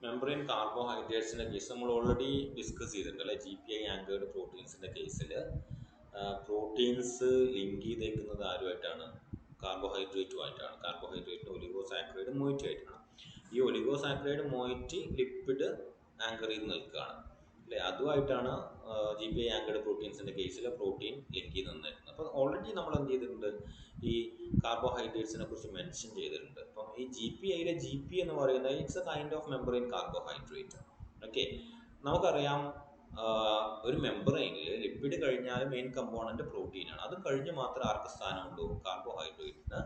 Membrane കാർബോഹൈഡ്രേറ്റ്സിൻ്റെ case നമ്മൾ already discuss ചെയ്തിട്ടുണ്ട് അല്ലേ. GPI ആങ്കേർഡ് പ്രോട്ടീൻസിൻ്റെ കേസിൽ പ്രോട്ടീൻസ് ലിങ്ക് ചെയ്തേക്കുന്നത് ആരുമായിട്ടാണ്? കാർബോഹൈഡ്രേറ്റുമായിട്ടാണ്. കാർബോഹൈഡ്രേറ്റ് ഒലിഗോസാക്കറൈഡ് മൊയിറ്റി ആയിട്ടാണ്. ഈ ഒലിഗോസാക്കറൈഡ് മൊയിറ്റി ലിപ്പിഡ് ആങ്കർ ചെയ്ത് നിൽക്കുകയാണ് അല്ലേ. അതുമായിട്ടാണ് GPI ആങ്കേർഡ് പ്രോട്ടീൻസിൻ്റെ കേസിൽ പ്രോട്ടീൻ ലിങ്ക് ചെയ്ത് നിന്നിരുന്നത്. അപ്പോൾ ഓൾറെഡി നമ്മൾ എന്ത് ചെയ്തിട്ടുണ്ട്? ഈ കാർബോഹൈഡ്രേറ്റ്സിനെ കുറിച്ച് മെൻഷൻ ചെയ്തിട്ടുണ്ട്. അപ്പം ഈ GPIയിലെ GP എന്ന് പറയുന്നത് it's A kind of membrane carbohydrate. Okay, നമുക്കറിയാം ഒരു മെംബ്രെയിനിൽ ലിപ്പിഡ് കഴിഞ്ഞാൽ മെയിൻ കമ്പോണന്റ് പ്രോട്ടീനാണ്. അത് കഴിഞ്ഞ് മാത്രം ആർക്ക് സ്ഥാനമുള്ളൂ? കാർബോഹൈഡ്രേറ്റിന്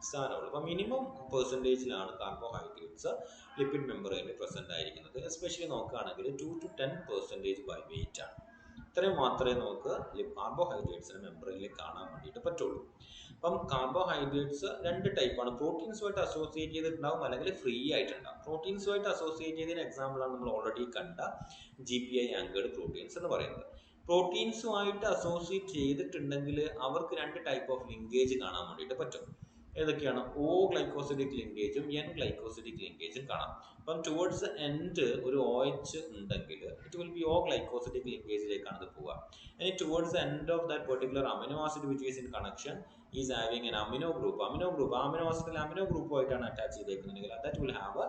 സ്ഥാനമുള്ളൂ. അപ്പോൾ മിനിമം പെർസെൻറ്റേജിലാണ് കാർബോഹൈഡ്രേറ്റ്സ് ലിപ്പിഡ് മെംബ്രെയിനിൽ പ്രസന്റ് ആയിരിക്കുന്നത്. എസ്പെഷ്യലി നോക്കുകയാണെങ്കിൽ 2 to 10% ബൈ വെയിറ്റ് ആണ്. ഇത്രയും മാത്രമേ നമുക്ക് കാർബോഹൈഡ്രേറ്റ്സിന് മെംബ്രെയിനിൽ കാണാൻ വേണ്ടിയിട്ട് പറ്റുള്ളൂ. അപ്പം കാർബോഹൈഡ്രേറ്റ്സ് രണ്ട് ടൈപ്പാണ്. പ്രോട്ടീൻസുമായിട്ട് അസോസിയേറ്റ് ചെയ്തിട്ടുണ്ടാവും, അല്ലെങ്കിൽ ഫ്രീ ആയിട്ടുണ്ടാവും. പ്രോട്ടീൻസുമായിട്ട് അസോസിയേറ്റ് ചെയ്തതിന് എക്സാമ്പിളാണ് നമ്മൾ ഓൾറെഡി കണ്ട GPI ആങ്കേർഡ് പ്രോട്ടീൻസ് എന്ന് പറയുന്നത്. പ്രോട്ടീൻസുമായിട്ട് അസോസിയേറ്റ് ചെയ്തിട്ടുണ്ടെങ്കിൽ അവർക്ക് രണ്ട് ടൈപ്പ് ഓഫ് ലിങ്കേജ് കാണാൻ വേണ്ടിയിട്ട് പറ്റും. ഏതൊക്കെയാണ്? O ഗ്ലൈക്കോസിഡിക് ലിങ്കേജും N ഗ്ലൈക്കോസിഡിക് ലിങ്കേജും കാണാം. അപ്പം ടുവേർഡ്സ് എൻഡ് ഒരു OH ഉണ്ടെങ്കിൽ it will be O glycosidic ലിങ്കേജിലേക്കാണ് ഇത് പോവുക. ഇനി towards end of that particular amino acid which is in connection is having N amino group. Amino ആസിഡിൽ അമിനോ ഗ്രൂപ്പുമായിട്ടാണ് അറ്റാച്ച് ചെയ്തേക്കുന്നുണ്ടെങ്കിൽ that will have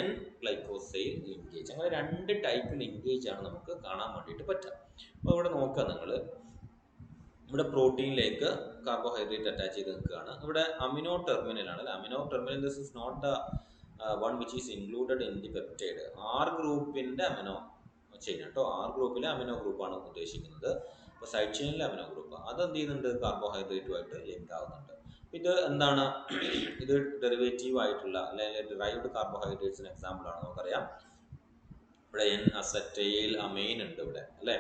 N glycosyl linkage. അങ്ങനെ രണ്ട് ടൈപ്പ് ലിങ്കേജ് ആണ് നമുക്ക് കാണാൻ വേണ്ടിയിട്ട് പറ്റുക. അപ്പോൾ ഇവിടെ നോക്കുക നിങ്ങൾ, ഇവിടെ പ്രോട്ടീനിലേക്ക് കാർബോഹൈഡ്രേറ്റ് അറ്റാച്ച് ചെയ്ത് നിൽക്കുകയാണ്. ഇവിടെ അമിനോ ടെർമിനൽ ആണ്. Amino terminal this is not the one which is included in the peptide. R ഗ്രൂപ്പിൻ്റെ അമിനോ ചെയിൻ കേട്ടോ. R ഗ്രൂപ്പിലെ അമിനോ ഗ്രൂപ്പാണ് ഉദ്ദേശിക്കുന്നത്. അപ്പോൾ സൈഡ് ചെയിനിലെ അമിനോ ഗ്രൂപ്പ് അത് എന്ത് ചെയ്യുന്നുണ്ട്? കാർബോഹൈഡ്രേറ്റുമായിട്ട് ലിങ്ക് ആവുന്നുണ്ട്. ഇത് എന്താണ്? ഇത് ഡെറിവേറ്റീവ് ആയിട്ടുള്ള അല്ലെങ്കിൽ ഡിറൈവ്ഡ് കാർബോഹൈഡ്രേറ്റ്സിന് എക്സാമ്പിൾ ആണ്. നമുക്കറിയാം ഇവിടെ N അസറ്റൈൽ അമൈൻ ഉണ്ട് ഇവിടെ അല്ലേ.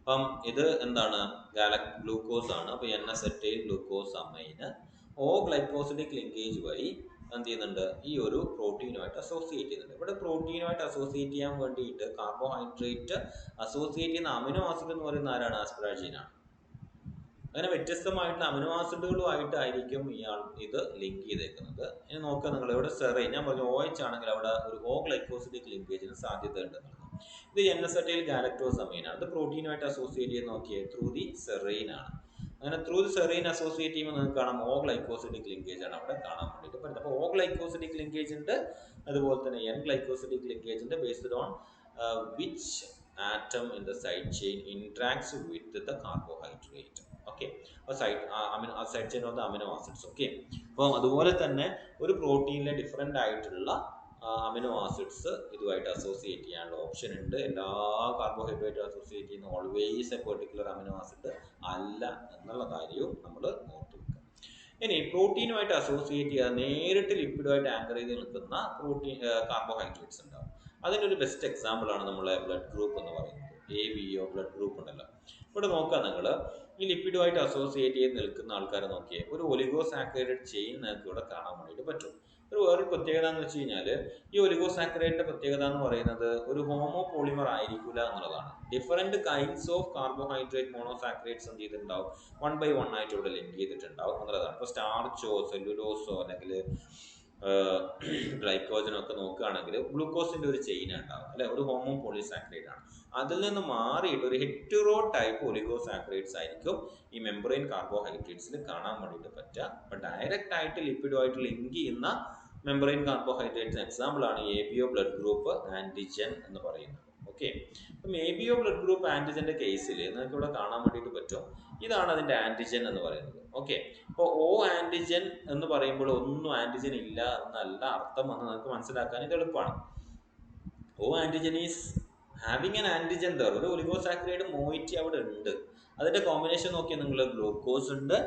അപ്പം ഇത് എന്താണ്? ഗ്ലൂക്കോസ് ആണ്. അപ്പോൾ N acetyl glucose amine O glycosidic linkage വഴി എന്ത് ചെയ്യുന്നുണ്ട്? ഈ ഒരു പ്രോട്ടീനുമായിട്ട് അസോസിയേറ്റ് ചെയ്യുന്നുണ്ട്. ഇവിടെ പ്രോട്ടീനുമായിട്ട് അസോസിയേറ്റ് ചെയ്യാൻ വേണ്ടിയിട്ട് കാർബോഹൈഡ്രേറ്റ് അസോസിയേറ്റ് ചെയ്യുന്ന അമിനോ ആസിഡ് എന്ന് പറയുന്ന ആരാണ്? ആസ്പരാജിൻ ആണ്. അങ്ങനെ വ്യത്യസ്തമായിട്ടുള്ള അമിനോ ആസിഡുകളുമായിട്ടായിരിക്കും ഇത് ലിങ്ക് ചെയ്തേക്കുന്നത്. ഇനി നോക്കുക നിങ്ങൾ, ഇവിടെ സെറൈൻ, ഞാൻ പറഞ്ഞു OH ആണെങ്കിൽ അവിടെ ഒരു O ഗ്ലൈക്കോസിഡിക് ലിങ്കേജിന് സാധ്യത ഉണ്ടെന്നുള്ളത്. ഇത് N അസറ്റൈൽ ഗാലക്ടോസ് അമൈനാണ്. ഇത് പ്രോട്ടീനുമായിട്ട് അസോസിയേറ്റ് ചെയ്ത് നോക്കിയേ ത്രൂ ദി സെറൈൻ ആണ്. അങ്ങനെ ത്രൂ ദി സെറൈൻ അസോസിയേറ്റ് ചെയ്യുമ്പോൾ നിങ്ങൾക്ക് കാണാം O ഗ്ലൈക്കോസിഡിക് ലിങ്കേജ് ആണ് അവിടെ കാണാൻ വേണ്ടിയിട്ട് പറ്റുന്നത്. അപ്പോൾ O ഗ്ലൈക്കോസിഡിക് ലിങ്കേജ് ഉണ്ട്, അതുപോലെ തന്നെ N ഗ്ലൈക്കോസിഡിക് ലിങ്കേജ് ഉണ്ട്. Based on which atom in the side chain interacts with the carbohydrate. Okay, അപ്പോൾ side chain of the amino acids. Okay, അപ്പോൾ അതുപോലെ തന്നെ ഒരു പ്രോട്ടീനിലെ ഡിഫറെൻ്റ് ആയിട്ടുള്ള അമിനോ ആസിഡ്സ് ഇതുമായിട്ട് അസോസിയേറ്റ് ചെയ്യാനുള്ള ഓപ്ഷൻ ഉണ്ട്. എല്ലാ കാർബോഹൈഡ്രേറ്റും അസോസിയേറ്റ് ചെയ്യുന്ന always a particular amino acid അല്ല എന്നുള്ള കാര്യവും നമ്മൾ ഓർത്ത് വെക്കുക. ഇനി പ്രോട്ടീനുമായിട്ട് അസോസിയേറ്റ് ചെയ്യാതെ നേരിട്ട് ലിപ്പിഡുമായിട്ട് ആങ്കർ ചെയ്ത് നിൽക്കുന്ന കാർബോഹൈഡ്രേറ്റ്സ് ഉണ്ടാവും. അതിനൊരു ബെസ്റ്റ് എക്സാമ്പിൾ ആണ് നമ്മളെ ബ്ലഡ് ഗ്രൂപ്പ് എന്ന് പറയുന്നത്. ABO ബ്ലഡ് ഗ്രൂപ്പ് ഉണ്ടല്ലോ. ഇവിടെ നോക്കുക നിങ്ങൾ, ഈ ലിപ്പിഡുമായിട്ട് അസോസിയേറ്റ് ചെയ്ത് നിൽക്കുന്ന ആൾക്കാരെ നോക്കിയേ ഒരു ഒലിഗോസാക്കറൈഡ് ചെയിൻ നിങ്ങൾക്ക് ഇവിടെ കാണാൻ വേണ്ടിയിട്ട് പറ്റും. വേറൊരു പ്രത്യേകത എന്ന് വെച്ച് കഴിഞ്ഞാൽ ഈ ഒലിഗോസാക്കറൈഡിന്റെ പ്രത്യേകത എന്ന് പറയുന്നത് ഒരു ഹോമോ പോളിമർ ആയിരിക്കില്ല എന്നുള്ളതാണ്. Different kinds of carbohydrate monosaccharides എന്ത് ചെയ്തിട്ടുണ്ടാവും? 1 by 1 ആയിട്ട് ഇവിടെ ലിങ്ക് ചെയ്തിട്ടുണ്ടാവും എന്നുള്ളതാണ്. ഇപ്പോൾ സ്റ്റാർച്ചോ സെല്ലുലോസോ അല്ലെങ്കിൽ ഗ്ലൈക്കോജനോ ഒക്കെ നോക്കുകയാണെങ്കിൽ ഗ്ലൂക്കോസിന്റെ ഒരു ചെയിൻ ഉണ്ടാവും അല്ലെ, ഒരു ഹോമോ പോളിസാക്കറൈഡ് ആണ്. അതിൽ നിന്ന് മാറിയിട്ട് ഒരു ഹെറ്ററോ ടൈപ്പ് ഒലിഗോസാക്കറൈഡ്സ് ആയിരിക്കും ഈ മെംബ്രെയിൻ കാർബോഹൈഡ്രേറ്റ്സിൽ കാണാൻ വേണ്ടിയിട്ട് പറ്റുക. അപ്പം ഡയറക്റ്റ് ആയിട്ട് ലിപ്പിഡുമായിട്ട് ലിങ്ക് ചെയ്യുന്ന മെംബ്രെയിൻ കാർബോഹൈഡ്രേറ്റ്സിന് എക്സാമ്പിൾ ആണ് ABO ബ്ലഡ് ഗ്രൂപ്പ് ആന്റിജൻ എന്ന് പറയുന്നത്. ഓക്കെ, അപ്പം ABO ബ്ലഡ് ഗ്രൂപ്പ് ആന്റിജന്റെ കേസിൽ നിങ്ങൾക്ക് ഇവിടെ കാണാൻ വേണ്ടിയിട്ട് പറ്റും. ഇതാണ് അതിന്റെ ആന്റിജൻ എന്ന് പറയുന്നത്. ഓക്കെ, അപ്പോൾ O ആന്റിജൻ എന്ന് പറയുമ്പോൾ ഒന്നും ആന്റിജൻ ഇല്ല എന്നല്ല അർത്ഥം എന്ന് നിങ്ങൾക്ക് മനസ്സിലാക്കാൻ ഇത് എളുപ്പമാണ്. O antigen is having N antigen there. ഒരു ഒലിഗോസാക്കറൈഡ് മോയിറ്റി അവിടെ ഉണ്ട്. അതിന്റെ കോമ്പിനേഷൻ നോക്കിയാൽ നിങ്ങൾ ഗ്ലൂക്കോസ് ഉണ്ട്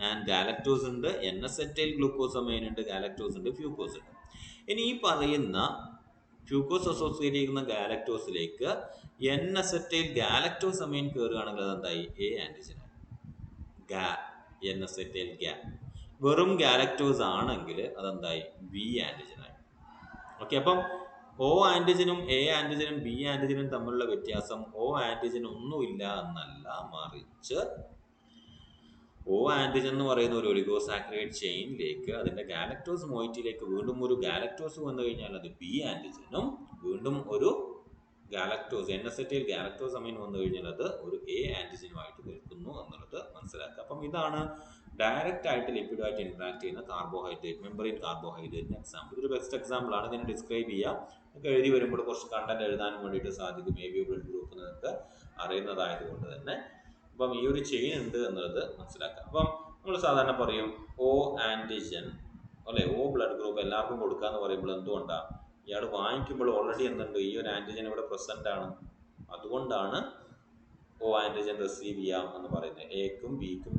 ആൻഡ് ഗാലക്ടോസ് ഉണ്ട്, N അസറ്റൈൽ ഗ്ലൂക്കോസ് അമൈൻ ഉണ്ട്, ഗാലക്ടോസ് ഉണ്ട്, ഫ്യൂക്കോസ് ഉണ്ട്. ഇനി ഈ പറയുന്ന ഫ്യൂക്കോസ് അസോസിയേറ്റ് ചെയ്യുന്ന ഗാലക്ടോസിലേക്ക് N അസറ്റൈൽ ഗാലക്ടോസ് അമൈൻ കയറുകയാണെങ്കിൽ അതെന്തായി? A antigen. N അസറ്റൈൽ വെറും ഗാലക്ടോസ് ആണെങ്കിൽ അതെന്തായി? B ആന്റിജൻ ആയി. ഓക്കെ, അപ്പം O ആന്റിജനും A ആന്റിജനും B ആന്റിജനും തമ്മിലുള്ള വ്യത്യാസം O ആന്റിജൻ ഒന്നുമില്ല എന്നല്ല, മറിച്ച് ഓ ആൻറ്റിജൻ എന്ന് പറയുന്ന ഒരു ഒലിഗോസാക്കറൈഡ് ചെയിനിലേക്ക് അതിൻ്റെ ഗാലക്ടോസ് മോയിറ്റിയിലേക്ക് വീണ്ടും ഒരു ഗാലക്ടോസ് വന്നു കഴിഞ്ഞാൽ അത് ബി ആൻറ്റിജനും, വീണ്ടും ഒരു ഗാലക്ടോസ് എൻഎസെറ്റൈൽ ഗാലക്ടോസ് അമൈൻ വന്നു കഴിഞ്ഞാൽ അത് ഒരു എ ആൻറ്റിജനുമായിട്ട് നിൽക്കുന്നു എന്നുള്ളത് മനസ്സിലാക്കുക. അപ്പം ഇതാണ് ഡയറക്റ്റ് ആയിട്ട് ലിപ്പിഡുമായിട്ട് ഇൻട്രാക്ട് ചെയ്യുന്ന കാർബോഹൈഡ്രേറ്റ്, മെമ്പറൈൻ കാർബോഹൈഡ്രേറ്റിന് എക്സാമ്പിൾ. ഇതൊരു ബെസ്റ്റ് എക്സാമ്പിൾ ആണ്. ഇതിനെ ഡിസ്ക്രൈബ് ചെയ്യാം. ഒക്കെ എഴുതി വരുമ്പോൾ കുറച്ച് കണ്ടന്റ് എഴുതാനും വേണ്ടിയിട്ട് സാധിക്കും. എ ബി ബ്ലഡ് ഗ്രൂപ്പ് നിങ്ങൾക്ക് അറിയുന്നതായതുകൊണ്ട് തന്നെ. അപ്പം ഈ ഒരു ചെയിൻ ഉണ്ട് എന്നുള്ളത് മനസ്സിലാക്കാം. അപ്പം നമ്മൾ സാധാരണ പറയും ഓ ആൻറ്റിജൻ അല്ലെ, ഓ ബ്ലഡ് ഗ്രൂപ്പ് എല്ലാവർക്കും കൊടുക്കുക എന്ന് പറയുമ്പോൾ എന്തുകൊണ്ടാണ്? ഇയാൾ വാങ്ങിക്കുമ്പോൾ ഓൾറെഡി എന്തുണ്ട്, ഈ ഒരു ആൻറ്റിജൻ ഇവിടെ പ്രസന്റ് ആണ്. അതുകൊണ്ടാണ് ഓ ആൻറ്റിജൻ റിസീവ് ചെയ്യാം എന്ന് പറയുന്നത്. എക്കും ബിക്കും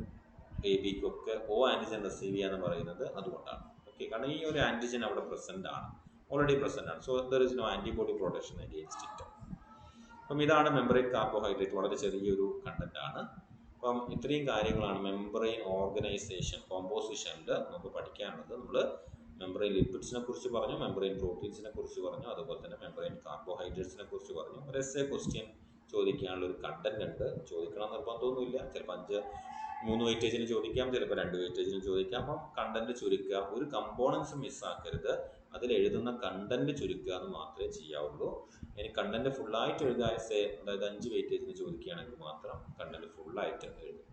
എ ബിക്കും ഒക്കെ ഓ ആൻറ്റിജൻ റിസീവ് ചെയ്യാന്ന് പറയുന്നത് അതുകൊണ്ടാണ്. ഓക്കെ, കാരണം ഈ ഒരു ആൻറ്റിജൻ അവിടെ പ്രസന്റ് ആണ്, ഓൾറെഡി പ്രസന്റ് ആണ്. So there is no antibody protection against it. അപ്പം ഇതാണ് മെമ്പറൈൻ കാർബോഹൈഡ്രേറ്റ്. വളരെ ചെറിയൊരു കണ്ടന്റ് ആണ്. അപ്പം ഇത്രയും കാര്യങ്ങളാണ് മെമ്പറൈൻ ഓർഗനൈസേഷൻ കോമ്പോസിഷനിൽ നമുക്ക് പഠിക്കാനുള്ളത്. നമ്മൾ മെമ്പറൈൻ ലിപ്പിഡ്സിനെ കുറിച്ച് പറഞ്ഞു, മെമ്പറൈൻ പ്രോട്ടീൻസിനെ കുറിച്ച് പറഞ്ഞു, അതുപോലെ തന്നെ മെമ്പറൈൻ കാർബോഹൈഡ്രേറ്റ്സിനെ കുറിച്ച് പറഞ്ഞു. ഒരു എസ്സേ ക്വസ്റ്റ്യൻ ചോദിക്കാനുള്ള ഒരു കണ്ടന്റ് ഉണ്ട്. ചോദിക്കണം നിർബന്ധമൊന്നുമില്ല. ചിലപ്പോൾ 3 വെയിറ്റേജിന് ചോദിക്കാം, ചിലപ്പോൾ 2 വെയിറ്റേജിന് ചോദിക്കാം. അപ്പം കണ്ടന്റ് ചുരുക്കുക, ഒരു കമ്പോണൻസ് മിസ്സാക്കരുത്. അതിൽ എഴുതുന്ന കണ്ടന്റ് ചുരുക്കുക എന്ന് മാത്രമേ ചെയ്യാവുള്ളൂ. ഇനി കണ്ടന്റ് ഫുള്ളായിട്ട് എഴുതുക, എസ്സേ അതായത് 5 വെയിറ്റേജിന് ചോദിക്കുകയാണെങ്കിൽ മാത്രം കണ്ടന്റ് ഫുള്ളായിട്ട് എഴുതും.